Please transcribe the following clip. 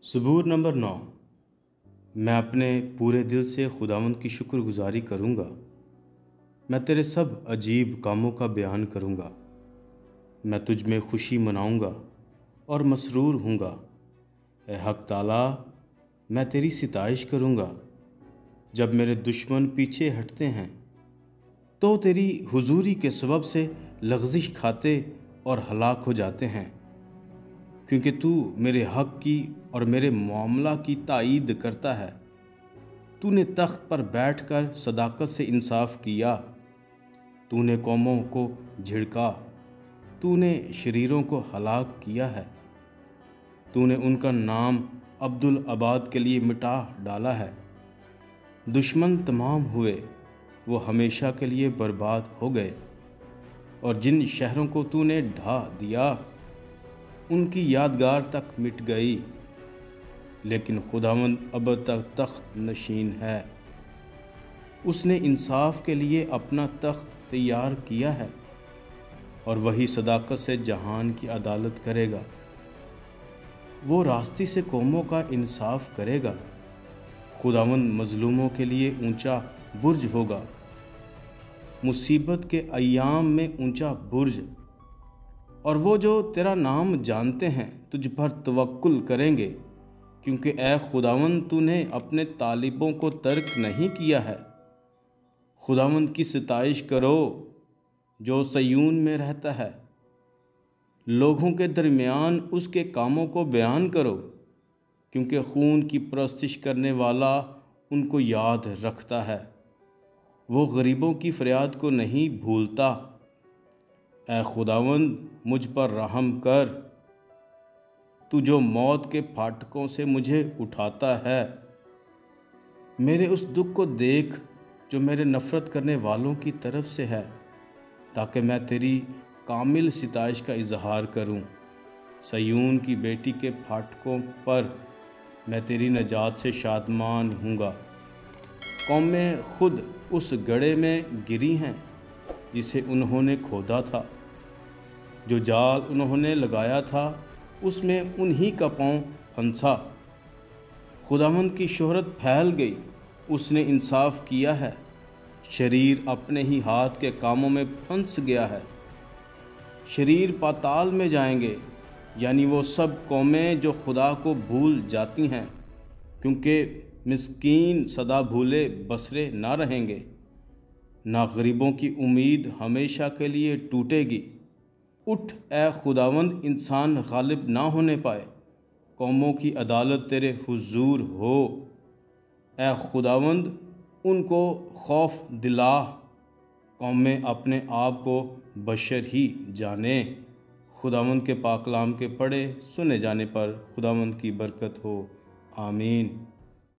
सबूर number 9। मैं अपने पूरे दिल से खुदावंद की शुक्र गुजारी करूँगा। मैं तेरे सब अजीब कामों का बयान करूँगा। मैं तुझ में खुशी मनाऊँगा और मसरूर हूँगा। ए हक ताला, मैं तेरी सिताइश करूँगा। जब मेरे दुश्मन पीछे हटते हैं तो तेरी हुजूरी के सबब से लग़ज़िश खाते और हलाक हो जाते हैं, क्योंकि तू मेरे हक की और मेरे मामला की ताईद करता है। तूने तख्त पर बैठकर सदाकत से इंसाफ किया। तूने कौमों को झिड़का, तूने शरीरों को हलाक किया है। तूने उनका नाम अब्दुल अबाद के लिए मिटा डाला है। दुश्मन तमाम हुए, वो हमेशा के लिए बर्बाद हो गए। और जिन शहरों को तूने ढा दिया, उनकी यादगार तक मिट गई। लेकिन खुदावंद अब तक तख्त नशीन है। उसने इंसाफ के लिए अपना तख्त तैयार किया है और वही सदाकत से जहान की अदालत करेगा। वो रास्ते से कौमों का इंसाफ करेगा। खुदावंद मजलूमों के लिए ऊंचा बुर्ज होगा, मुसीबत के अय्याम में ऊंचा बुर्ज। और वो जो तेरा नाम जानते हैं तुझ पर तवक्कुल करेंगे, क्योंकि ए खुदावंद तूने अपने तालिबों को तर्क नहीं किया है। खुदावंद की सिताइश करो जो सयून में रहता है। लोगों के दरमियान उसके कामों को बयान करो, क्योंकि खून की परस्तिश करने वाला उनको याद रखता है। वो गरीबों की फरियाद को नहीं भूलता। ए खुदावंद मुझ पर रहम कर, तू जो मौत के फाटकों से मुझे उठाता है। मेरे उस दुख को देख जो मेरे नफ़रत करने वालों की तरफ से है, ताकि मैं तेरी कामिल सिताइश का इजहार करूं। सयून की बेटी के फाटकों पर मैं तेरी नजात से शादमान हूँगा। कौमें खुद उस गड्ढे में गिरी हैं जिसे उन्होंने खोदा था। जो जाल उन्होंने लगाया था उसमें उन्हीं का पाँव फंसा। खुदावंद की शोहरत फैल गई, उसने इंसाफ किया है। शरीर अपने ही हाथ के कामों में फंस गया है। शरीर पाताल में जाएंगे, यानी वो सब कौमें जो खुदा को भूल जाती हैं, क्योंकि मिस्कीन सदा भूले बसरे ना रहेंगे। ना गरीबों की उम्मीद हमेशा के लिए टूटेगी। उठ ए खुदावंद, इंसान गालिब ना होने पाए। कौमों की अदालत तेरे हुजूर हो। ए खुदावंद, उनको खौफ दिला। कौमें अपने आप को बशर ही जाने। खुदावंद के पाकलाम के पढ़े सुने जाने पर खुदावंद की बरकत हो। आमीन।